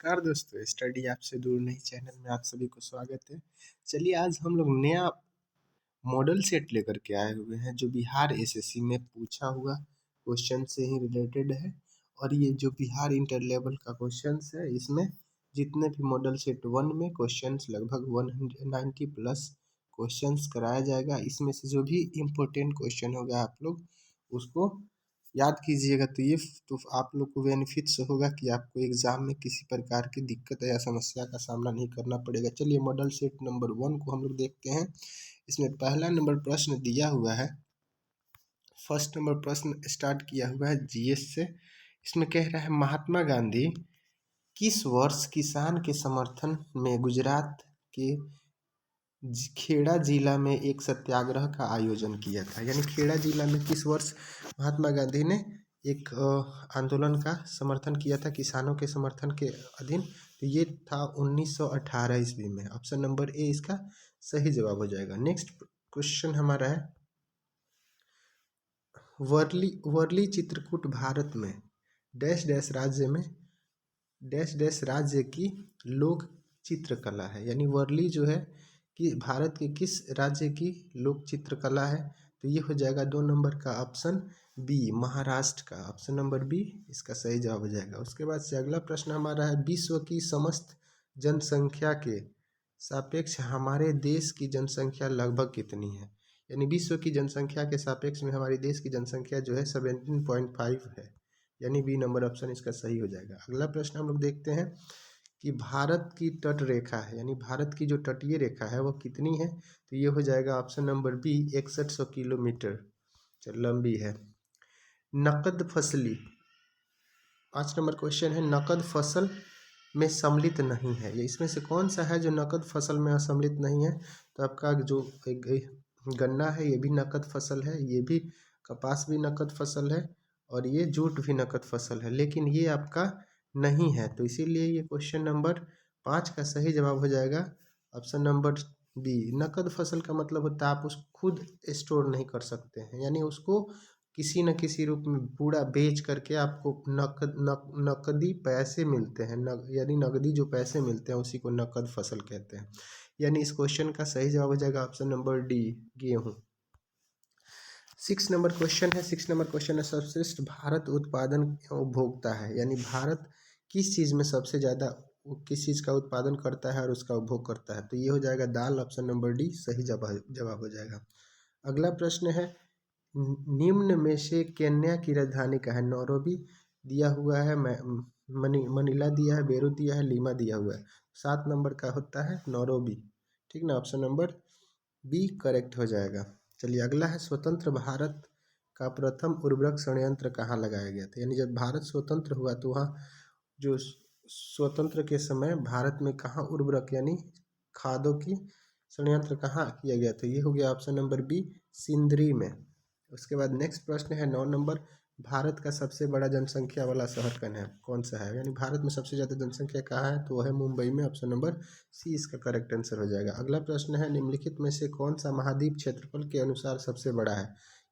नमस्कार दोस्तों, स्टडी आपसे दूर नहीं चैनल में आप सभी को स्वागत है। चलिए आज हम लोग नया मॉडल सेट लेकर के आए हुए हैं जो बिहार एसएससी में पूछा हुआ क्वेश्चन से ही रिलेटेड है। और ये जो बिहार इंटर लेवल का क्वेश्चंस है, इसमें जितने भी मॉडल सेट 1 में क्वेश्चंस लगभग 190 प्लस क्वेश्चंस कराया जाएगा। इसमें से जो भी इम्पोर्टेंट क्वेश्चन होगा आप लोग उसको याद कीजिएगा। तो आप लोग को बेनिफिट्स होगा कि आपको एग्जाम में किसी प्रकार की दिक्कत या समस्या का सामना नहीं करना पड़ेगा। चलिए मॉडल सेट नंबर 1 को हम लोग देखते हैं। इसमें पहला नंबर प्रश्न दिया हुआ है। फर्स्ट नंबर प्रश्न स्टार्ट किया हुआ है जीएस से। इसमें कह रहा है महात्मा गांधी किस वर्ष किसान के समर्थन में गुजरात के खेड़ा जिला में एक सत्याग्रह का आयोजन किया था। यानी खेड़ा जिला में किस वर्ष महात्मा गांधी ने एक आंदोलन का समर्थन किया था किसानों के समर्थन के अधीन। तो ये था 1918 ईस्वी में। ऑप्शन नंबर ए इसका सही जवाब हो जाएगा। नेक्स्ट क्वेश्चन हमारा है वर्ली चित्रकूट भारत में डैश डैश राज्य की लोक चित्रकला है। यानी वर्ली जो है कि भारत के किस राज्य की लोक चित्रकला है। तो ये हो जाएगा 2 नंबर का ऑप्शन बी, महाराष्ट्र का। ऑप्शन नंबर बी इसका सही जवाब हो जाएगा। उसके बाद से अगला प्रश्न हमारा है विश्व की समस्त जनसंख्या के सापेक्ष हमारे देश की जनसंख्या लगभग कितनी है। यानी विश्व की जनसंख्या के सापेक्ष में हमारे देश की जनसंख्या जो है 17.5 है। यानी बी नंबर ऑप्शन इसका सही हो जाएगा। अगला प्रश्न हम लोग देखते हैं कि भारत की तट रेखा है, यानी भारत की जो तटीय रेखा है वो कितनी है। तो ये हो जाएगा ऑप्शन नंबर बी 6100 किलोमीटर लंबी है। नकद फसली 5 नंबर क्वेश्चन है नकद फसल में सम्मिलित नहीं है। ये इसमें से कौन सा है जो नकद फसल में सम्मिलित नहीं है। तो आपका जो गन्ना है ये भी नकद फसल है, ये भी कपास भी नकद फसल है और ये जूट भी नकद फसल है, लेकिन ये आपका नहीं है। तो इसीलिए ये क्वेश्चन नंबर 5 का सही जवाब हो जाएगा ऑप्शन नंबर बी। नकद फसल का मतलब होता है आप उसको खुद स्टोर नहीं कर सकते हैं, यानी उसको किसी न किसी रूप में पूरा बेच करके आपको नकदी पैसे मिलते हैं। यानी नकदी जो पैसे मिलते हैं उसी को नकद फसल कहते हैं। यानी इस क्वेश्चन का सही जवाब हो जाएगा ऑप्शन नंबर डी, गेहूँ। 6 नंबर क्वेश्चन है। 6 नंबर क्वेश्चन है सर्वश्रेष्ठ भारत उत्पादन उपभोक्ता है। यानी भारत किस चीज़ में सबसे ज़्यादा किस चीज़ का उत्पादन करता है और उसका उपभोग करता है। तो ये हो जाएगा दाल। ऑप्शन नंबर डी सही जवाब हो जाएगा। अगला प्रश्न है निम्न में से केन्या की राजधानी का है। नैरोबी दिया हुआ है, मनीला दिया है, बेरूत दिया है, लीमा दिया हुआ है। 7 नंबर का होता है नैरोबी। ठीक ना, ऑप्शन नंबर बी करेक्ट हो जाएगा। चलिए अगला है स्वतंत्र भारत का प्रथम उर्वरक संयंत्र कहाँ लगाया गया था। यानी जब भारत स्वतंत्र हुआ तो वहाँ जो स्वतंत्र के समय भारत में कहाँ उर्वरक यानी खादों की संयंत्र कहाँ किया गया था। ये हो गया ऑप्शन नंबर बी, सिंदरी में। उसके बाद नेक्स्ट प्रश्न है 9 नंबर भारत का सबसे बड़ा जनसंख्या वाला शहर कौन सा है। यानी भारत में सबसे ज़्यादा जनसंख्या कहाँ है तो वह है मुंबई में। ऑप्शन नंबर सी इसका करेक्ट आंसर हो जाएगा। अगला प्रश्न है निम्नलिखित में से कौन सा महाद्वीप क्षेत्रफल के अनुसार सबसे बड़ा है।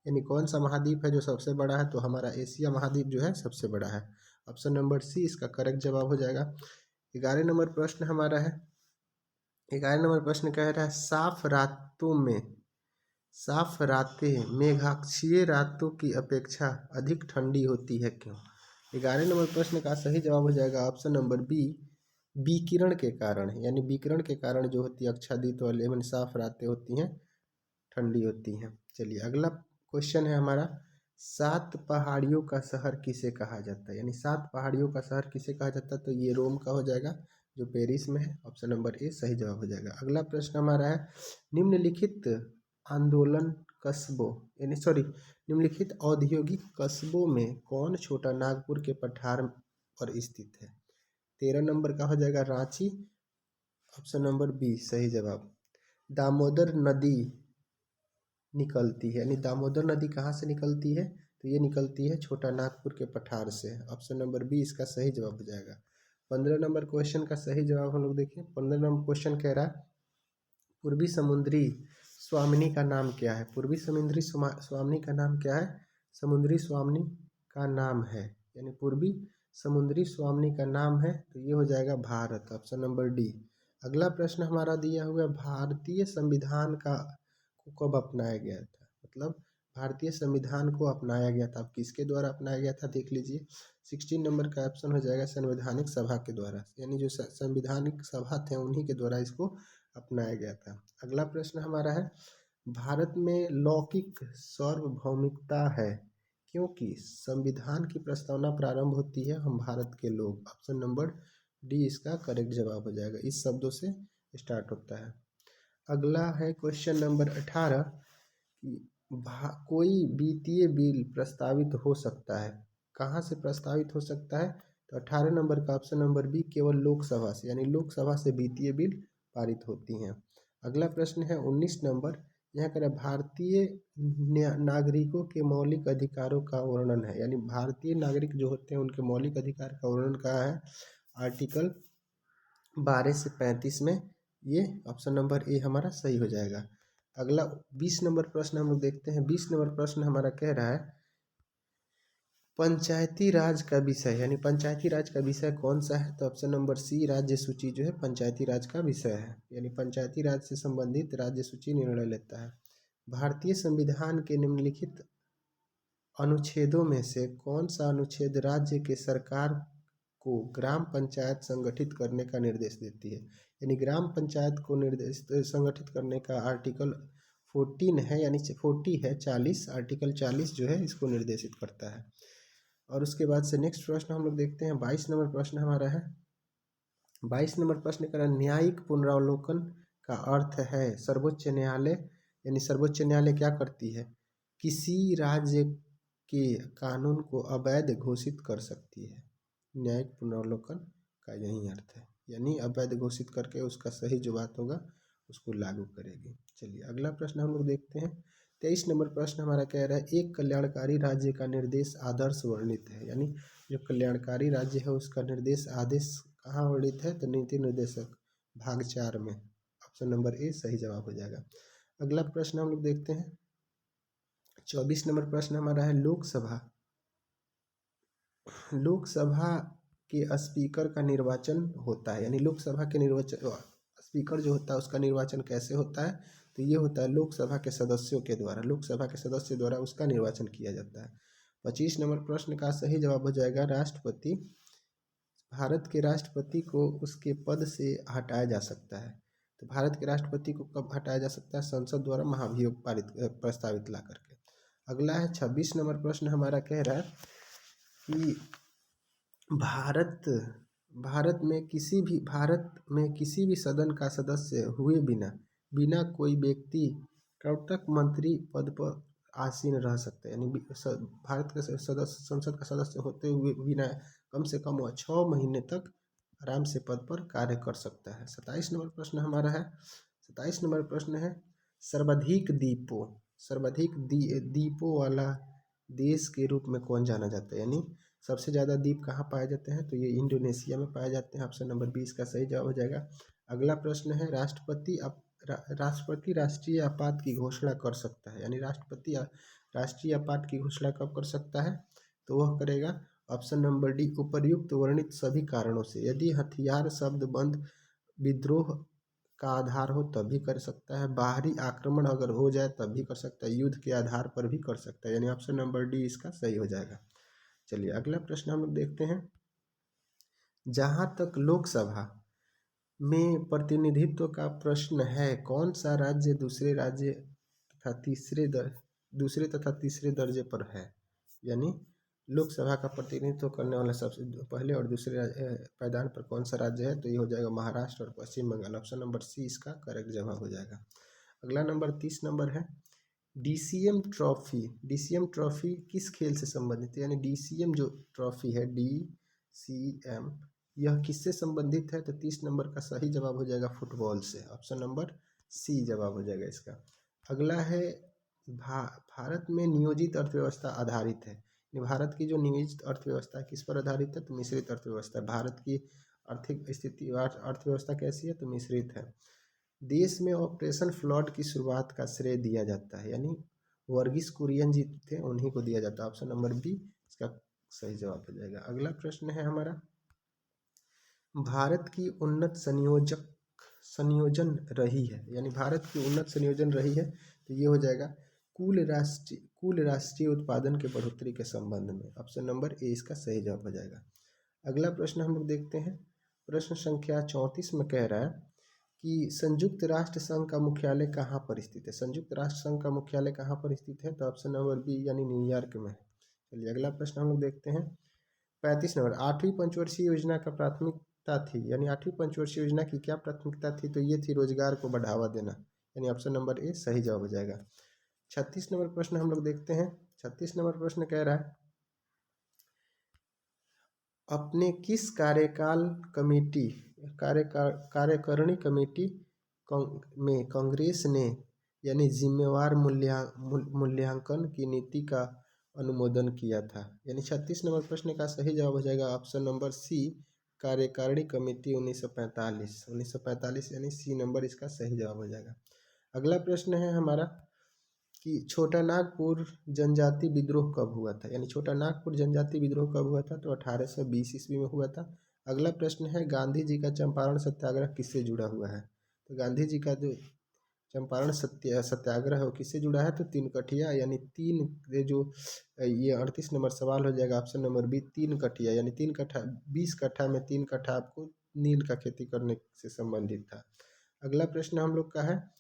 यानी कौन सा महाद्वीप है जो सबसे बड़ा है। तो हमारा एशिया महाद्वीप जो है सबसे बड़ा है। ऑप्शन नंबर सी इसका करेक्ट जवाब हो जाएगा। 11 नंबर प्रश्न हमारा है। 11 नंबर प्रश्न कह रहा है साफ रातें मेघाक्षीय रातों की अपेक्षा अधिक ठंडी होती है क्यों। 11 नंबर प्रश्न का सही जवाब हो जाएगा ऑप्शन नंबर बी, विकिरण के कारण। यानी विकिरण के कारण जो होती है आच्छादित वाले यानी साफ रातें होती हैं, ठंडी होती हैं। चलिए अगला क्वेश्चन है हमारा 7 पहाड़ियों का शहर किसे कहा जाता है। यानी 7 पहाड़ियों का शहर किसे कहा जाता है। तो ये रोम का हो जाएगा जो पेरिस में है। ऑप्शन नंबर ए सही जवाब हो जाएगा। अगला प्रश्न हमारा है निम्नलिखित आंदोलन कस्बों यानी निम्नलिखित औद्योगिक कस्बों में कौन छोटा नागपुर के पठार पर स्थित है। 13 नंबर का हो जाएगा रांची। ऑप्शन नंबर बी सही जवाब। दामोदर नदी निकलती है, यानी दामोदर नदी कहाँ से निकलती है। तो ये निकलती है छोटा नागपुर के पठार से। ऑप्शन नंबर बी इसका सही जवाब हो जाएगा। 15 नंबर क्वेश्चन का सही जवाब हम लोग देखें। 15 नंबर क्वेश्चन कह रहा है पूर्वी समुद्री स्वामिनी का नाम क्या है। पूर्वी समुद्री स्वामिनी का नाम क्या है। समुद्री स्वामिनी का नाम है यानी पूर्वी समुद्री स्वामिनी का नाम है? तो ये हो जाएगा भारत, ऑप्शन नंबर डी। अगला प्रश्न हमारा दिया हुआ है, भारतीय संविधान को कब अपनाया गया था? मतलब भारतीय संविधान को अपनाया गया था, अब किसके द्वारा अपनाया गया था देख लीजिए। 16 नंबर का ऑप्शन हो जाएगा संवैधानिक सभा के द्वारा, यानी जो संविधानिक सभा थे उन्हीं के द्वारा इसको अपनाया गया था। अगला प्रश्न हमारा है, भारत में लौकिक सार्वभौमिकता है क्योंकि संविधान की प्रस्तावना प्रारंभ होती है हम भारत के लोग, ऑप्शन नंबर डी इसका करेक्ट जवाब हो जाएगा, इस शब्दों से स्टार्ट होता है। अगला है क्वेश्चन नंबर 18 कि कोई वित्तीय बिल प्रस्तावित हो सकता है, कहाँ से प्रस्तावित हो सकता है? तो 18 नंबर का ऑप्शन नंबर बी केवल लोकसभा से, यानी लोकसभा से वित्तीय बिल पारित होती हैं। अगला प्रश्न है 19 नंबर, यहाँ कर भारतीय नागरिकों के मौलिक अधिकारों का वर्णन है, यानी भारतीय नागरिक जो होते हैं उनके मौलिक अधिकार का वर्णन कहाँ है? आर्टिकल 12 से 35 में, ये ऑप्शन नंबर ए हमारा सही हो जाएगा। अगला 20 नंबर प्रश्न हम लोग देखते हैं। 20 नंबर प्रश्न हमारा कह रहा है, पंचायती राज का विषय, यानी पंचायती राज का विषय कौन सा है? तो ऑप्शन नंबर सी राज्य सूची जो है पंचायती राज का विषय है, यानी पंचायती राज से संबंधित राज्य सूची निर्णय लेता है। भारतीय संविधान के निम्नलिखित अनुच्छेदों में से कौन सा अनुच्छेद राज्य के सरकार को ग्राम पंचायत संगठित करने का निर्देश देती है? यानी ग्राम पंचायत को निर्देश संगठित करने का आर्टिकल 14 है, यानी 40 है, 40, आर्टिकल 40 जो है इसको निर्देशित करता है। और उसके बाद से नेक्स्ट प्रश्न हम लोग देखते हैं। 22 नंबर प्रश्न हमारा है, 22 नंबर प्रश्न का न्यायिक पुनरावलोकन का अर्थ है सर्वोच्च न्यायालय, यानी सर्वोच्च न्यायालय क्या करती है? किसी राज्य के कानून को अवैध घोषित कर सकती है। न्यायिक पुनरावलोकन का यही अर्थ है, यानी अवैध घोषित करके उसका सही जो बात होगा उसको लागू करेगी। चलिए अगला प्रश्न हम लोग देखते हैं। 23 नंबर प्रश्न हमारा कह रहा है, एक कल्याणकारी राज्य का निर्देश आदर्श वर्णित है, यानी जो कल्याणकारी राज्य है उसका निर्देश आदेश कहाँ वर्णित है? तो नीति निर्देशक भाग 4 में, ऑप्शन नंबर ए सही जवाब हो जाएगा। अगला प्रश्न हम लोग देखते हैं। 24 नंबर प्रश्न हमारा है, लोकसभा के स्पीकर का निर्वाचन होता है, यानी लोकसभा के निर्वाचन स्पीकर जो होता है उसका निर्वाचन कैसे होता है? तो ये होता है लोकसभा के सदस्यों के द्वारा, लोकसभा के सदस्य द्वारा उसका निर्वाचन किया जाता है। 25 नंबर प्रश्न का सही जवाब हो जाएगा राष्ट्रपति। भारत के राष्ट्रपति को उसके पद से हटाया जा सकता है। तो भारत के राष्ट्रपति को कब हटाया जा सकता है? संसद द्वारा महाभियोग प्रस्तावित ला करके। अगला है 26 नंबर प्रश्न हमारा कह रहा है कि भारत में किसी भी सदन का सदस्य हुए बिना कोई व्यक्ति कब तक मंत्री पद पर आसीन रह सकते हैं? यानी भारत के सदस्य, संसद का सदस्य होते हुए बिना कम से कम वह 6 महीने तक आराम से पद पर कार्य कर सकता है। 27 नंबर प्रश्न हमारा है। 27 नंबर प्रश्न है, सर्वाधिक द्वीपों वाला देश के रूप में कौन जाना जाता है? यानी सबसे ज़्यादा द्वीप कहाँ पाए जाते हैं? तो ये इंडोनेशिया में पाए जाते हैं, ऑप्शन नंबर 20 का सही जवाब हो जाएगा। अगला प्रश्न है, राष्ट्रपति राष्ट्रीय आपात की घोषणा कर सकता है, यानी राष्ट्रपति राष्ट्रीय आपात की घोषणा कब कर सकता है? तो वह करेगा ऑप्शन नंबर डी, उपर्युक्त वर्णित सभी कारणों से, यदि हथियार शब्द बंद विद्रोह का आधार हो तब भी कर सकता है, बाहरी आक्रमण अगर हो जाए तब भी कर सकता है, युद्ध के आधार पर भी कर सकता है, यानी ऑप्शन नंबर डी इसका सही हो जाएगा। चलिए अगला प्रश्न हम लोग देखते हैं। जहाँ तक लोकसभा में प्रतिनिधित्व का प्रश्न है, कौन सा राज्य दूसरे तथा तीसरे दर्जे पर है? यानी लोकसभा का प्रतिनिधित्व करने वाला सबसे पहले और दूसरे पायदान पर कौन सा राज्य है? तो ये हो जाएगा महाराष्ट्र और पश्चिम बंगाल, ऑप्शन नंबर सी इसका करेक्ट जवाब हो जाएगा। अगला नंबर 30 नंबर है, डीसीएम ट्रॉफी किस खेल से संबंधित है? यानी डीसीएम जो ट्रॉफी है, डीसीएम, यह किससे संबंधित है? तो 30 नंबर का सही जवाब हो जाएगा फुटबॉल से, ऑप्शन नंबर सी जवाब हो जाएगा इसका। अगला है, भारत में नियोजित अर्थव्यवस्था आधारित है, भारत की जो नियोजित अर्थव्यवस्था किस पर आधारित है? तो मिश्रित अर्थव्यवस्था। भारत की आर्थिक स्थिति अर्थव्यवस्था कैसी है? तो मिश्रित है। देश में ऑपरेशन फ्लड की शुरुआत का श्रेय दिया जाता है, यानी वर्गीस कुरियन जी थे उन्हीं को दिया जाता है, ऑप्शन नंबर बी इसका सही जवाब हो जाएगा। अगला प्रश्न है हमारा, भारत की उन्नत संयोजन रही है, यानी भारत की उन्नत संयोजन रही है, तो ये हो जाएगा कुल राष्ट्रीय उत्पादन के बढ़ोतरी के संबंध में। ऑप्शन नंबर ए इसका सही जवाब हो जाएगा। अगला प्रश्न हम लोग देखते हैं, प्रश्न संख्या 34 में कह रहा है कि संयुक्त राष्ट्र संघ का मुख्यालय कहाँ पर स्थित है। संयुक्त राष्ट्र संघ का मुख्यालय कहाँ पर स्थित है, तो ऑप्शन नंबर बी यानी न्यूयॉर्क में है। चलिए अगला प्रश्न हम लोग देखते हैं, 35 नंबर, 8वीं पंचवर्षीय योजना का प्राथमिकता थी, यानी 8वीं पंचवर्षीय योजना की क्या प्राथमिकता थी, तो ये थी रोजगार को बढ़ावा देना, यानी ऑप्शन नंबर ए सही जवाब हो जाएगा। 36 नंबर प्रश्न हम लोग देखते हैं, 36 नंबर प्रश्न कह रहा है, अपने किस कार्यकारिणी कमेटी में कांग्रेस ने यानी जिम्मेवार मूल्यांकन की नीति का अनुमोदन किया था, यानी 36 नंबर प्रश्न का सही जवाब हो जाएगा ऑप्शन नंबर सी, कार्यकारिणी कमेटी 1945 यानी सी नंबर इसका सही जवाब हो जाएगा। अगला प्रश्न है हमारा कि छोटा नागपुर जनजाति विद्रोह कब हुआ था, यानी छोटा नागपुर जनजाति विद्रोह कब हुआ था, तो 1820 ईस्वी में हुआ था। अगला प्रश्न है, गांधी जी का चंपारण सत्याग्रह किससे जुड़ा हुआ है, तो गांधी जी का जो चंपारण सत्याग्रह है वो किससे जुड़ा है, तो तीन कठिया यानी तीन, ये 38 नंबर सवाल हो जाएगा ऑप्शन नंबर बी, तीन कठिया यानी 3 कट्ठा, 20 कट्ठा में 3 कट्ठा आपको नील का खेती करने से संबंधित था। अगला प्रश्न हम लोग का है,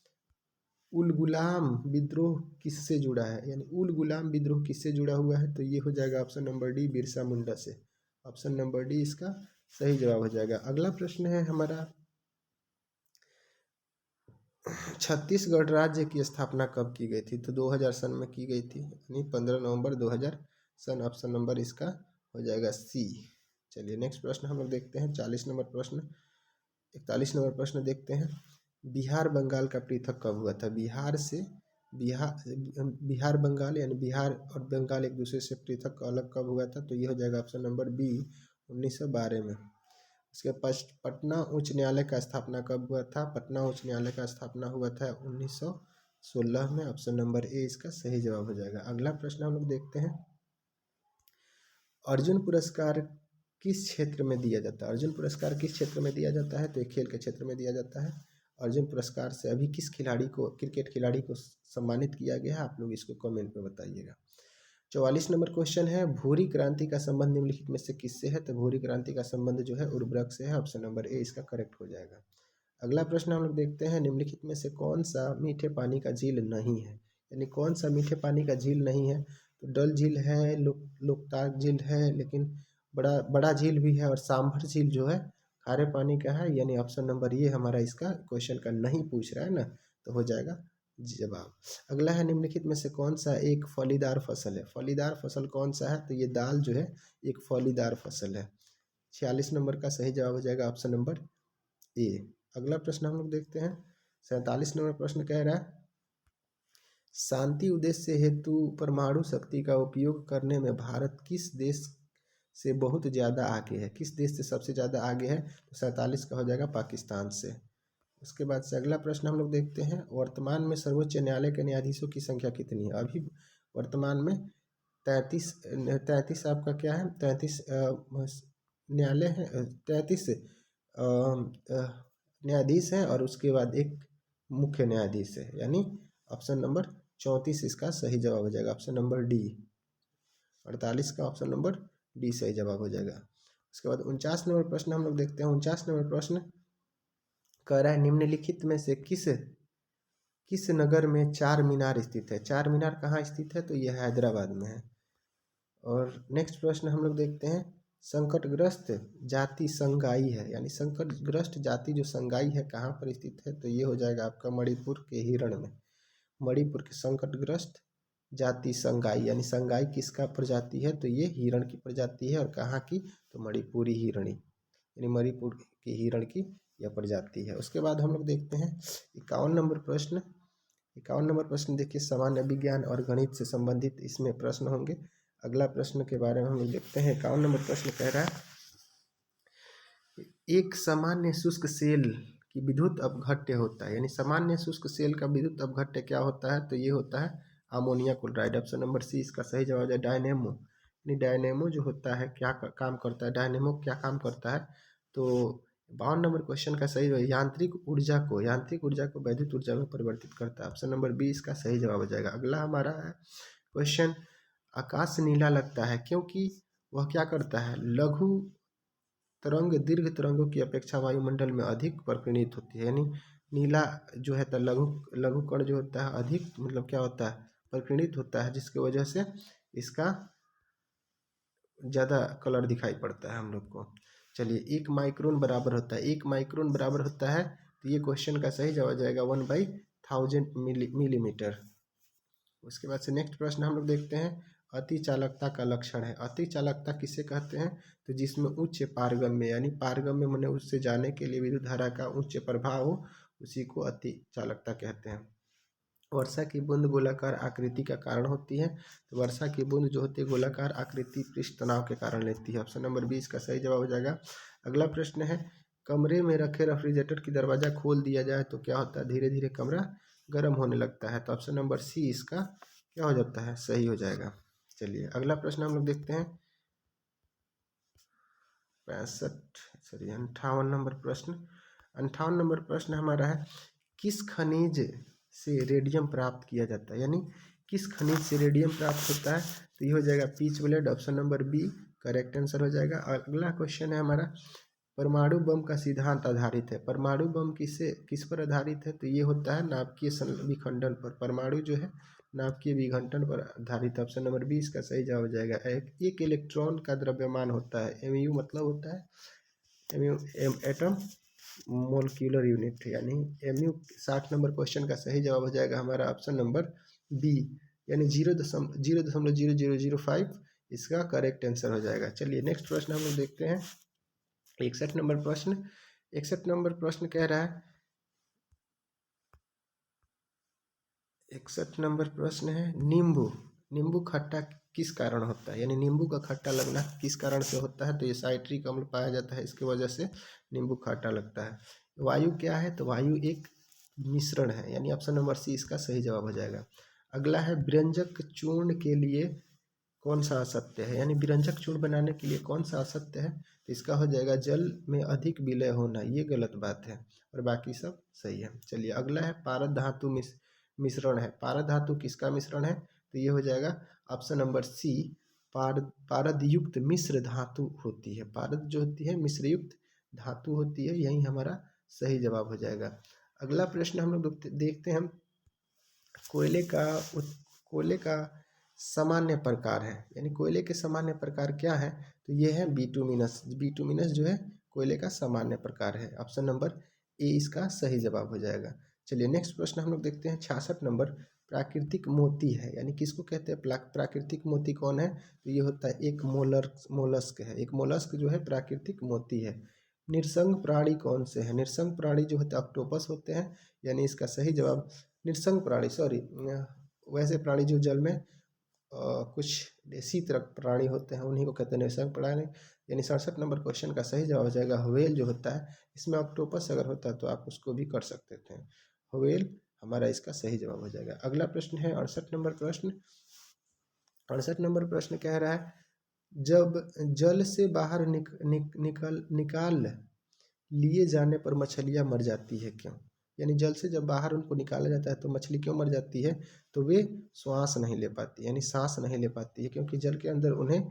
उल गुलाम विद्रोह किससे जुड़ा है, यानी उल गुलाम विद्रोह किससे जुड़ा हुआ है, तो ये हो जाएगा option number D, Birsa Munda से। ऑप्शन नंबर डी इसका सही जवाब हो जाएगा। अगला प्रश्न है हमारा, छत्तीसगढ़ राज्य की स्थापना कब की गई थी, तो 2000 सन में की गई थी, यानी 15 नवंबर 2000 सन। ऑप्शन नंबर इसका हो जाएगा सी। चलिए नेक्स्ट प्रश्न हम लोग देखते हैं, 41 नंबर प्रश्न देखते हैं, बिहार बंगाल का पृथक कब हुआ था, बिहार बंगाल यानी बिहार और बंगाल एक दूसरे से पृथक अलग कब हुआ था, तो ये हो जाएगा ऑप्शन नंबर बी, 1912 में। उसके पटना उच्च न्यायालय का स्थापना कब हुआ था, पटना उच्च न्यायालय का स्थापना हुआ था 1916 में। ऑप्शन नंबर ए इसका सही जवाब हो जाएगा। अगला प्रश्न हम लोग देखते हैं, अर्जुन पुरस्कार किस क्षेत्र में दिया जाता है, अर्जुन पुरस्कार किस क्षेत्र में दिया जाता है, तो खेल के क्षेत्र में दिया जाता है। अर्जुन पुरस्कार से अभी किस खिलाड़ी को, क्रिकेट खिलाड़ी को सम्मानित किया गया है, आप लोग इसको कमेंट में बताइएगा। 44 नंबर क्वेश्चन है, भूरी क्रांति का संबंध निम्नलिखित में से किससे है, तो भूरी क्रांति का संबंध जो है उर्वरक से है। ऑप्शन नंबर ए इसका करेक्ट हो जाएगा। अगला प्रश्न हम लोग देखते हैं, निम्नलिखित में से कौन सा मीठे पानी का झील नहीं है, यानी कौन सा मीठे पानी का झील नहीं है, तो डल झील है, लोकताक झील है, लेकिन बड़ा झील भी है, और सांभर झील जो है खारे पानी का है, यानी ऑप्शन नंबर ये हमारा इसका क्वेश्चन का नहीं पूछ रहा है ना, तो हो जाएगा जवाब। अगला है, निम्नलिखित में से कौन सा एक फलीदार फसल है, फलीदार फसल कौन सा है, तो ये दाल जो है एक फलीदार फसल है। 46 नंबर का सही जवाब हो जाएगा ऑप्शन नंबर ए। अगला प्रश्न हम लोग देखते हैं, 47 नंबर प्रश्न कह रहा है, शांति उद्देश्य हेतु परमाणु शक्ति का उपयोग करने में भारत किस देश से बहुत ज़्यादा आगे है, किस देश से सबसे ज़्यादा आगे है, तो 47 का हो जाएगा पाकिस्तान से। उसके बाद से अगला प्रश्न हम लोग देखते हैं, वर्तमान में सर्वोच्च न्यायालय के न्यायाधीशों की संख्या कितनी है, अभी वर्तमान में 33 आपका क्या है, 33 न्यायालय है, 33 न्यायाधीश हैं, और उसके बाद एक मुख्य न्यायाधीश है, यानी ऑप्शन नंबर 34 इसका सही जवाब हो जाएगा। ऑप्शन नंबर डी, 48 का ऑप्शन नंबर डी सही जवाब हो जाएगा। उसके बाद 49 नंबर प्रश्न हम लोग देखते हैं, 49 नंबर प्रश्न कह रहा है, निम्नलिखित में से किस नगर में चार मीनार स्थित है, चार मीनार कहाँ स्थित है, तो यह हैदराबाद में है। और नेक्स्ट प्रश्न हम लोग देखते हैं, संकटग्रस्त जाति संगाई है, यानी संकटग्रस्त जाति जो संगाई है कहाँ पर स्थित है, तो ये हो जाएगा आपका मणिपुर के हिरण में। मणिपुर के संकटग्रस्त जाति संगाई, यानी संगाई किसका प्रजाति है, तो ये हिरण की प्रजाति है, और कहाँ की, तो मणिपुरी हिरणी, यानी मणिपुर की हिरण की यह प्रजाति है। उसके बाद हम लोग देखते हैं 51 नंबर प्रश्न। 51 नंबर प्रश्न देखिए, सामान्य विज्ञान और गणित से संबंधित इसमें प्रश्न होंगे। अगला प्रश्न के बारे में हम लोग देखते हैं, 51 नंबर प्रश्न कह रहा है, एक सामान्य शुष्क सेल की विद्युत अपघट्य होता है, यानी सामान्य शुष्क सेल का विद्युत अपघट्य क्या होता है, तो ये होता है ammonia chloride. Option number C इसका सही जवाब है डायनेमो, यानी डायनेमो जो होता है क्या काम करता है, डायनेमो क्या काम करता है। तो 52 नंबर क्वेश्चन का सही है यांत्रिक ऊर्जा को वैद्युत ऊर्जा में परिवर्तित करता है। ऑप्शन नंबर बी इसका सही जवाब हो जाएगा। अगला हमारा है क्वेश्चन, आकाश नीला लगता है क्योंकि वह क्या करता है, लघु तरंग दीर्घ तरंगों की अपेक्षा वायुमंडल में अधिक परिगणित होती है। यानी नीला जो है तो लघु लघु कण जो होता है अधिक मतलब क्या होता है, परिगणित होता है, जिसकी वजह से इसका ज़्यादा कलर दिखाई पड़ता है हम लोग को। चलिए 1 माइक्रोन बराबर होता है, 1 माइक्रोन बराबर होता है, तो ये क्वेश्चन का सही जवाब जाएगा 1/1000 मिलीमीटर। उसके बाद से नेक्स्ट प्रश्न हम लोग देखते हैं, अति चालकता का लक्षण है। अति चालकता किसे कहते हैं, तो जिसमें उच्च पारगम्य यानी पारगम्य माने उससे जाने के लिए विद्युत धारा का उच्च प्रभाव हो, उसी को अति चालकता कहते हैं। वर्षा की बूंद गोलाकार आकृति का कारण होती है, तो वर्षा की बूंद जो होती है गोलाकार आकृति पृष्ठ तनाव के कारण लेती है। ऑप्शन नंबर 20 का सही जवाब हो जाएगा। अगला प्रश्न है, कमरे में रखे रेफ्रिजरेटर की दरवाजा खोल दिया जाए तो क्या होता है, धीरे धीरे कमरा गर्म होने लगता है। तो ऑप्शन नंबर सी इसका क्या हो जाता है, सही हो जाएगा। चलिए अगला प्रश्न हम लोग देखते हैं 58 नंबर प्रश्न। 58 नंबर प्रश्न हमारा है, किस खनिज से रेडियम प्राप्त किया जाता है, यानी किस खनिज से रेडियम प्राप्त होता है, तो ये हो जाएगा pitchblende. Option number B correct answer हो जाएगा। और अगला क्वेश्चन है हमारा, परमाणु बम का सिद्धांत आधारित है। परमाणु बम किस पर आधारित है, तो ये होता है नाभिकीय विखंडन पर। परमाणु जो है नाभिकीय विघटन पर आधारित। ऑप्शन नंबर 20 का सही जवाब हो जाएगा। एक इलेक्ट्रॉन का द्रव्यमान होता है, एमयू मतलब होता है एमयू एटम मोलिक्यूलर यूनिट, यानी एमयू। 60 नंबर क्वेश्चन का सही जवाब हो जाएगा हमारा ऑप्शन नंबर बी, यानी 0.0005 इसका करेक्ट आंसर हो जाएगा। चलिए नेक्स्ट प्रश्न हम लोग देखते हैं 61 नंबर प्रश्न। 61 नंबर प्रश्न कह रहा है, 61 नंबर प्रश्न है, नींबू खट्टा किस कारण होता है, यानी नींबू का खट्टा लगना किस कारण से होता है, तो ये साइट्रिक अम्ल पाया जाता है, इसकी वजह से नींबू खट्टा लगता है। वायु क्या है, तो वायु एक मिश्रण है, यानी ऑप्शन नंबर सी इसका सही जवाब हो जाएगा। अगला है, व्यंजक चूर्ण के लिए कौन सा असत्य है, यानी व्यंजक चूर्ण बनाने के लिए कौन सा असत्य है, तो इसका हो जाएगा जल में अधिक विलय होना, ये गलत बात है, और बाकी सब सही है। चलिए अगला है, पारद धातु मिश्रण है। पारद धातु किसका मिश्रण है, तो ये हो जाएगा ऑप्शन नंबर सी, पारद युक्त मिश्र धातु होती है। पारद जो होती है मिश्रयुक्त धातु होती है, यही हमारा सही जवाब हो जाएगा। अगला प्रश्न हम लोग देखते हैं, कोयले का सामान्य प्रकार है, यानी कोयले के सामान्य प्रकार क्या है, तो ये है बिटुमिनस। बिटुमिनस जो है कोयले का सामान्य प्रकार है। ऑप्शन नंबर ए इसका सही जवाब हो जाएगा। चलिए नेक्स्ट प्रश्न हम लोग देखते हैं 66 नंबर, प्राकृतिक मोती है, यानी किसको कहते हैं प्राकृतिक मोती कौन है, तो ये होता है एक मोलस्क है। एक मोलस्क जो है प्राकृतिक मोती है। निरसंग प्राणी कौन से हैं, निरसंग प्राणी जो होते हैं ऑक्टोपस होते हैं, यानी इसका सही जवाब निरसंग प्राणी, सॉरी वैसे प्राणी जो जल में कुछ देसी तरह प्राणी होते हैं उन्हीं को कहते हैं निरसंग प्राणी। यानी 67 नंबर क्वेश्चन का सही जवाब हो जाएगा व्हेल जो होता है, इसमें ऑक्टोपस अगर होता है तो आप उसको भी कर सकते थे। व्हेल हमारा इसका सही जवाब हो जाएगा। अगला प्रश्न है 68 नंबर प्रश्न। 68 नंबर प्रश्न कह रहा है, जब जल से बाहर निकाल लिए जाने पर मछलियाँ मर जाती है क्यों, यानी जल से जब बाहर उनको निकाला जाता है तो मछली क्यों मर जाती है, तो वे श्वास नहीं ले पाती, यानी सांस नहीं ले पाती है, क्योंकि जल के अंदर उन्हें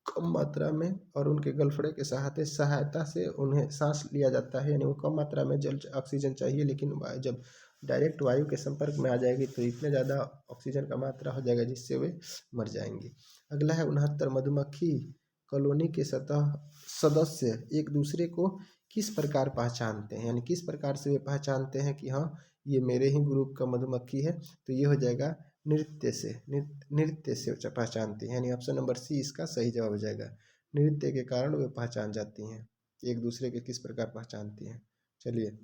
कम मात्रा में और उनके गलफड़े के सहायता से उन्हें सांस लिया जाता है, यानी वो कम मात्रा में जल ऑक्सीजन चाहिए, लेकिन जब डायरेक्ट वायु के संपर्क में आ जाएगी तो इतने ज़्यादा ऑक्सीजन का मात्रा हो जाएगा जिससे वे मर जाएंगी। अगला है 69, मधुमक्खी कॉलोनी के सदस्य एक दूसरे को किस प्रकार पहचानते हैं, यानी किस प्रकार से वे पहचानते हैं कि हाँ ये मेरे ही ग्रुप का मधुमक्खी है, तो ये हो जाएगा नृत्य से पहचानती हैं, यानी ऑप्शन नंबर सी इसका सही जवाब हो जाएगा। नृत्य के कारण वे पहचान जाती हैं, एक दूसरे के किस प्रकार पहचानती हैं। चलिए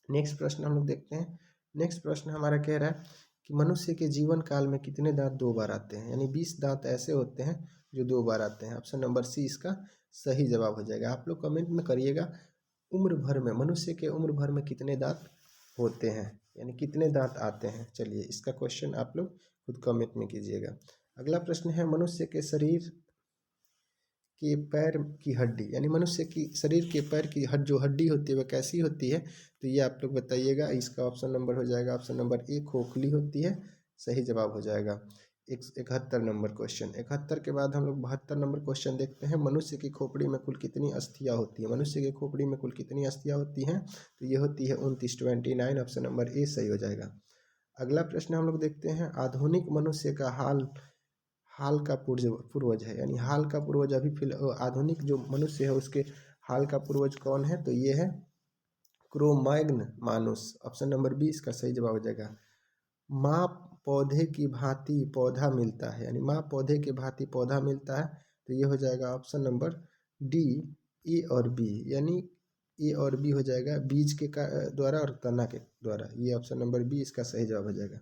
नेक्स्ट प्रश्न हम लोग देखते हैं। नेक्स्ट प्रश्न हमारा कह रहा है कि मनुष्य के जीवन काल में कितने दांत 2 बार आते हैं, यानी 20 दांत ऐसे होते हैं जो 2 बार आते हैं। ऑप्शन नंबर सी इसका सही जवाब हो जाएगा। आप लोग कमेंट में करिएगा, उम्र भर में मनुष्य के उम्र भर में कितने दांत होते हैं, यानी कितने दांत आते हैं। चलिए इसका क्वेश्चन आप लोग खुद कमेंट में कीजिएगा। अगला प्रश्न है मनुष्य के शरीर के पैर की हड्डी, यानी मनुष्य की शरीर के पैर की जो हड्डी होती है वह कैसी होती है, तो ये आप लोग बताइएगा। इसका ऑप्शन नंबर हो जाएगा ऑप्शन नंबर ए, खोखली होती है, सही जवाब हो जाएगा। 71 नंबर क्वेश्चन। 71 के बाद हम लोग 72 नंबर क्वेश्चन देखते हैं। मनुष्य की खोपड़ी में कुल कितनी अस्थियाँ होती हैं? मनुष्य की खोपड़ी में कुल कितनी अस्थियाँ होती हैं? तो ये होती है 29, 29, ऑप्शन नंबर ए सही हो जाएगा। अगला प्रश्न हम लोग देखते हैं, आधुनिक मनुष्य का हाल हाल का पूर्वज है, यानी हाल का पूर्वज अभी आधुनिक जो मनुष्य है उसके हाल का पूर्वज कौन है? तो ये है क्रोमैग्न मानुस, ऑप्शन नंबर बी इसका सही जवाब हो जाएगा। माँ पौधे की भांति पौधा मिलता है, यानी माँ पौधे की भांति पौधा मिलता है, तो ये हो जाएगा ऑप्शन नंबर डी, ए और बी, यानी ए और बी हो जाएगा, बीज के द्वारा और तना के द्वारा। ये ऑप्शन नंबर बी इसका सही जवाब हो जाएगा।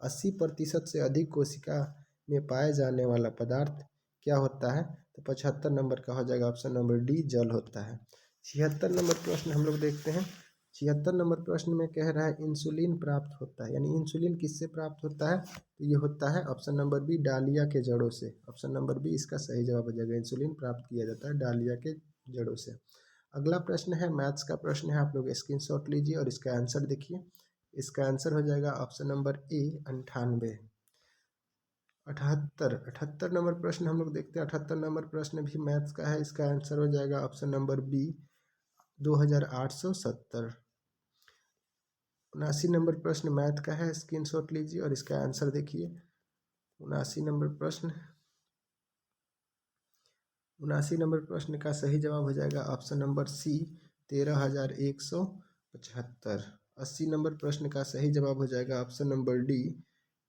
80% से अधिक कोशिका में पाए जाने वाला पदार्थ क्या होता है? तो 75 नंबर का हो जाएगा ऑप्शन नंबर डी, जल होता है। 76 नंबर प्रश्न हम लोग देखते हैं। 76 नंबर प्रश्न में कह रहा है इंसुलिन प्राप्त होता है, यानी इंसुलिन किससे प्राप्त होता है? तो ये होता है ऑप्शन नंबर बी, डालिया के जड़ों से। ऑप्शन नंबर बी इसका सही जवाब हो जाएगा, इंसुलिन प्राप्त किया जाता है डालिया के जड़ों से। अगला प्रश्न है मैथ्स का प्रश्न है, आप लोग स्क्रीनशॉट लीजिए और इसका आंसर देखिए। इसका आंसर हो जाएगा ऑप्शन नंबर ए, 98। 78 नंबर प्रश्न हम लोग देखते हैं। 78 नंबर प्रश्न भी मैथ्स का है, इसका आंसर हो जाएगा ऑप्शन नंबर बी, 2870। 79 नंबर प्रश्न मैथ का है, स्क्रीनशॉट लीजिए और इसका आंसर देखिए। 79 नंबर प्रश्न 79 नंबर प्रश्न का सही जवाब हो जाएगा ऑप्शन नंबर सी, 13,175। 80 नंबर प्रश्न का सही जवाब हो जाएगा ऑप्शन नंबर डी।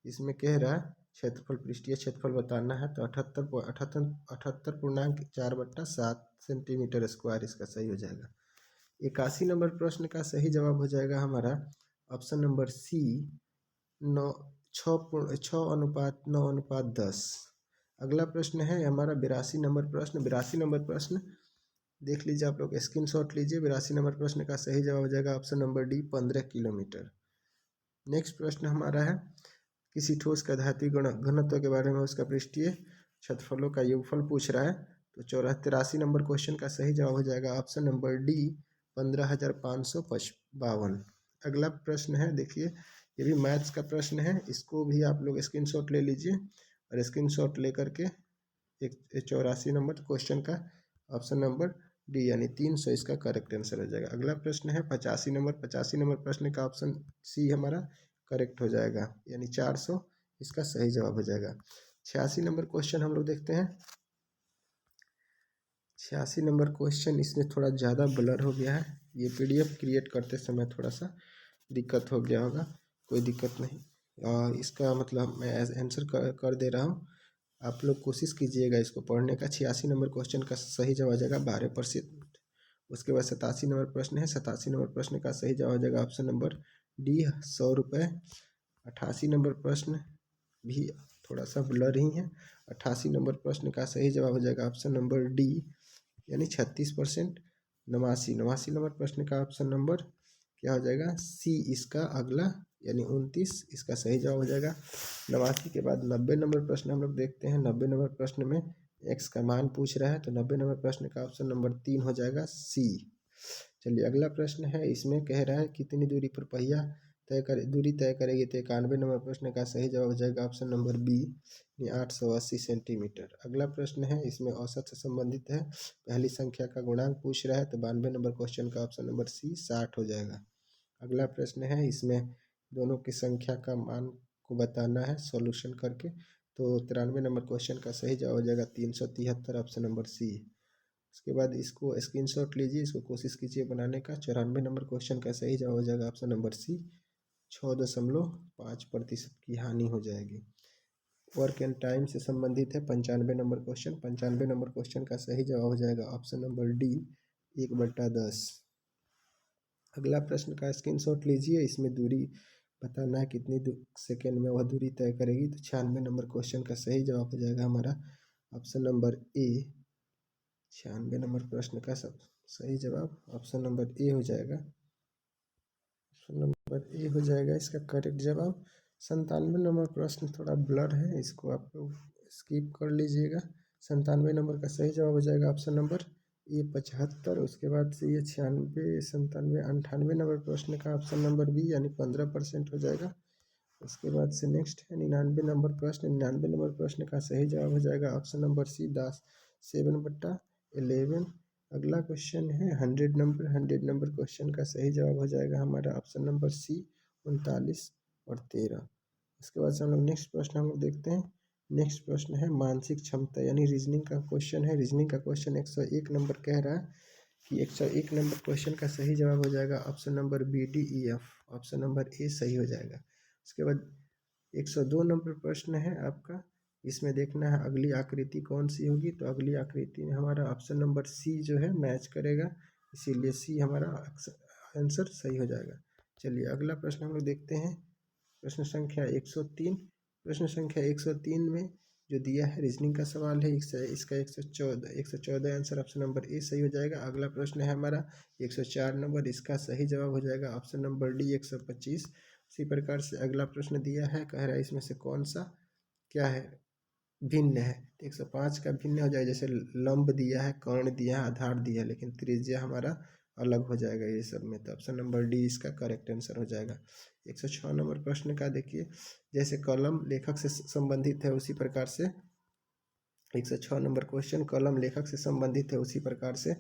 इसमें कह रहा है क्षेत्रफल, पृष्ठीय क्षेत्रफल बताना है, तो 78.4/7 सेंटीमीटर स्क्वायर इसका सही हो जाएगा। 81 नंबर प्रश्न का सही जवाब हो जाएगा हमारा ऑप्शन नंबर सी, 6:9:10। अगला प्रश्न है हमारा 82 नंबर प्रश्न। 82 नंबर प्रश्न देख लीजिए, आप लोग स्क्रीनशॉट लीजिए। 82 नंबर प्रश्न का सही जवाब हो जाएगा option number D, 15 kilometre. Next प्रश्न हमारा है किसी ठोस का धात्विक घनत्व के बारे में, उसका पृष्ठीय क्षेत्रफलों का योगफल पूछ रहा है, तो 83 नंबर क्वेश्चन का सही जवाब हो जाएगा ऑप्शन नंबर डी, 15,552। अगला प्रश्न है देखिए, ये भी मैथ्स का प्रश्न है, इसको भी आप लोग स्क्रीनशॉट ले लीजिए और स्क्रीनशॉट लेकर के 84 नंबर क्वेश्चन का ऑप्शन नंबर डी यानी 300 इसका करेक्ट आंसर हो जाएगा। अगला प्रश्न है 85 नंबर। 85 नंबर प्रश्न का ऑप्शन सी हमारा करेक्ट हो जाएगा, यानी 400 इसका सही जवाब हो जाएगा। 86 नंबर क्वेश्चन हम लोग देखते हैं। 86 नंबर क्वेश्चन, इसमें थोड़ा ज़्यादा ब्लर हो गया है, ये पीडीएफ क्रिएट करते समय थोड़ा सा दिक्कत हो गया होगा, कोई दिक्कत नहीं। और इसका मतलब मैं आंसर कर दे रहा हूँ, आप लोग कोशिश कीजिएगा इसको पढ़ने का। 86 नंबर क्वेश्चन का सही जवाब हो जाएगा 12%। उसके बाद 87 नंबर प्रश्न है। 87 नंबर प्रश्न का सही जवाब हो जाएगा ऑप्शन नंबर डी, 100 रुपये। 88 नंबर प्रश्न भी थोड़ा सा ब्लर ही है। 88 नंबर प्रश्न का सही जवाब हो जाएगा ऑप्शन नंबर डी, यानी 36%। 89 नंबर प्रश्न का ऑप्शन नंबर क्या हो जाएगा? सी इसका अगला, यानी 29 इसका सही जवाब हो जाएगा। 89 के बाद 90 नंबर प्रश्न हम लोग देखते हैं। 90 नंबर प्रश्न में एक्स का मान पूछ रहा है, तो 90 नंबर प्रश्न का ऑप्शन नंबर 3 हो जाएगा सी। चलिए अगला प्रश्न है, इसमें कह रहा है कितनी दूरी पर पहिया दूरी तय करेगी, तो 91 नंबर प्रश्न का सही जवाब हो जाएगा ऑप्शन नंबर बी, 880 सेंटीमीटर। अगला प्रश्न है, इसमें औसत से संबंधित है, पहली संख्या का गुणांक पूछ रहा है, तो 92 नंबर क्वेश्चन का ऑप्शन नंबर सी, 60 हो जाएगा। अगला प्रश्न है, इसमें दोनों की संख्या का मान को बताना है सॉल्यूशन करके, तो 93 नंबर क्वेश्चन का सही जवाब हो जाएगा 373, ऑप्शन नंबर सी। उसके बाद इसको स्क्रीनशॉट लीजिए, इसको कोशिश कीजिए बनाने का। 94 नंबर क्वेश्चन का सही जवाब हो जाएगा ऑप्शन नंबर सी, 6.5% की हानि हो जाएगी। वर्क एंड टाइम से संबंधित है 95 नंबर क्वेश्चन। 95 नंबर क्वेश्चन का सही जवाब हो जाएगा ऑप्शन नंबर डी, 1/10। अगला प्रश्न का स्क्रीनशॉट लीजिए, इसमें दूरी बताना है कितनी सेकेंड में वह दूरी तय करेगी, तो 96 नंबर क्वेश्चन का सही जवाब हो जाएगा हमारा ऑप्शन नंबर ए। 96 नंबर प्रश्न का सब सही जवाब ऑप्शन नंबर ए हो जाएगा। ऑप्शन नंबर ए हो जाएगा इसका करेक्ट जवाब। 97 नंबर प्रश्न थोड़ा ब्लर है, इसको आप लोग स्किप कर लीजिएगा। 97 नंबर का सही जवाब हो जाएगा ऑप्शन नंबर ए 75। उसके बाद से ये 96, 97, 98 नंबर प्रश्न का ऑप्शन नंबर बी यानी 15% हो जाएगा। उसके बाद से नेक्स्ट है 99 नंबर प्रश्न। 99 नंबर प्रश्न का सही जवाब हो जाएगा ऑप्शन नंबर सी 7/11। अगला क्वेश्चन है 100 नंबर क्वेश्चन का सही जवाब हो जाएगा हमारा ऑप्शन नंबर सी 39 और 13। उसके बाद से हम लोग नेक्स्ट प्रश्न हम लोग देखते हैं। नेक्स्ट प्रश्न है मानसिक क्षमता यानी रीजनिंग का क्वेश्चन है। रीजनिंग का क्वेश्चन 101 नंबर कह रहा है कि 101 नंबर क्वेश्चन का सही जवाब हो जाएगा option number B D E F. Option number A सही हो जाएगा। उसके बाद 102 नंबर प्रश्न है आपका। इसमें देखना है अगली आकृति कौन सी होगी, तो अगली आकृति में हमारा ऑप्शन नंबर सी जो है मैच करेगा, इसीलिए सी हमारा आंसर सही हो जाएगा। चलिए अगला प्रश्न हम लोग देखते हैं। प्रश्न संख्या 103। प्रश्न संख्या 103 में जो दिया है रीजनिंग का सवाल है, इसका 114 आंसर ऑप्शन नंबर ए सही हो जाएगा। अगला प्रश्न है हमारा 104 नंबर, इसका सही जवाब हो जाएगा ऑप्शन नंबर डी 125। इसी प्रकार से अगला प्रश्न दिया है, कह रहा है इसमें से कौन सा क्या है भिन्न है, तो 105 का भिन्न हो जाएगा। जैसे लंब दिया है, कर्ण दिया है, आधार दिया है, लेकिन त्रिज्या हमारा अलग हो जाएगा ये सब में, तो ऑप्शन नंबर डी इसका करेक्ट आंसर हो जाएगा। 106 नंबर प्रश्न का देखिए, जैसे कलम लेखक से संबंधित है उसी प्रकार से 106 नंबर क्वेश्चन कलम लेखक से संबंधित है, उसी प्रकार से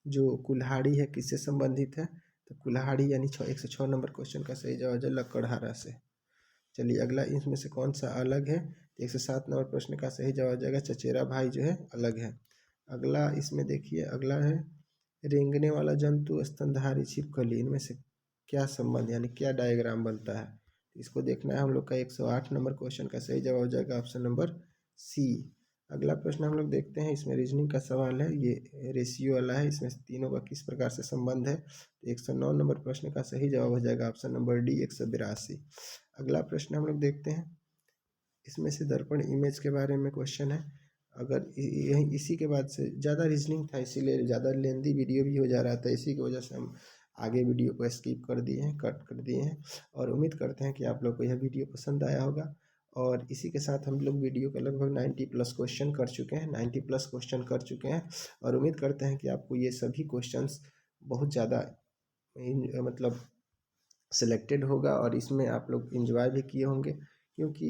जो कुल्हाड़ी है किससे संबंधित है, तो कुल्हाड़ी यानी 106 नंबर क्वेश्चन का सही जवाब है लकड़हारा से। चलिए अगला इसमें से कौन सा अलग है, 107 नंबर प्रश्न का सही जवाब हो जाएगा चचेरा भाई जो है अलग है। अगला इसमें देखिए, अगला है रेंगने वाला जंतु स्तनधारी छिपकली, इनमें से क्या संबंध यानी क्या डायग्राम बनता है, इसको देखना है हम लोग का। 108 नंबर क्वेश्चन का सही जवाब हो जाएगा ऑप्शन नंबर सी। अगला प्रश्न हम लोग देखते हैं, इसमें रीजनिंग का सवाल है, ये रेशियो वाला है, इसमें तीनों का किस प्रकार से संबंध है, तो 109 नंबर प्रश्न का सही जवाब हो जाएगा ऑप्शन नंबर डी 182। अगला प्रश्न हम लोग देखते हैं, इसमें से दर्पण इमेज के बारे में क्वेश्चन है। अगर यही इसी के बाद से ज़्यादा रीजनिंग था, इसीलिए ज़्यादा लेंदी वीडियो भी हो जा रहा था, इसी की वजह से हम आगे वीडियो को स्किप कर दिए हैं, कट कर दिए हैं। और उम्मीद करते हैं कि आप लोग को यह वीडियो पसंद आया होगा। और इसी के साथ हम लोग वीडियो का लगभग 90+ क्वेश्चन कर चुके हैं, 90+ क्वेश्चन कर चुके हैं। और उम्मीद करते हैं कि आपको ये सभी क्वेश्चंस बहुत ज़्यादा मतलब सिलेक्टेड होगा और इसमें आप लोग इंजॉय भी किए होंगे, क्योंकि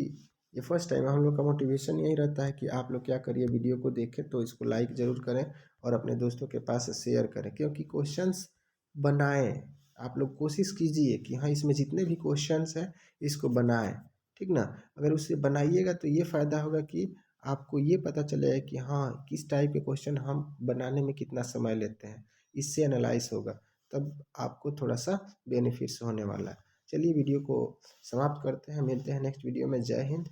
ये फर्स्ट टाइम हम लोग का मोटिवेशन यही रहता है कि आप लोग क्या करिए, वीडियो को देखें तो इसको लाइक ज़रूर करें और अपने दोस्तों के पास शेयर करें, क्योंकि क्वेश्चंस बनाएं। आप लोग कोशिश कीजिए कि हाँ इसमें जितने भी क्वेश्चंस हैं इसको बनाएं, ठीक ना। अगर उसे बनाइएगा तो ये फ़ायदा होगा कि आपको ये पता चलेगा कि हाँ किस टाइप के क्वेश्चन हम बनाने में कितना समय लेते हैं, इससे एनालाइज होगा, तब आपको थोड़ा सा बेनिफिट्स होने वाला है। चलिए वीडियो को समाप्त करते हैं, मिलते हैं नेक्स्ट वीडियो में। जय हिंद,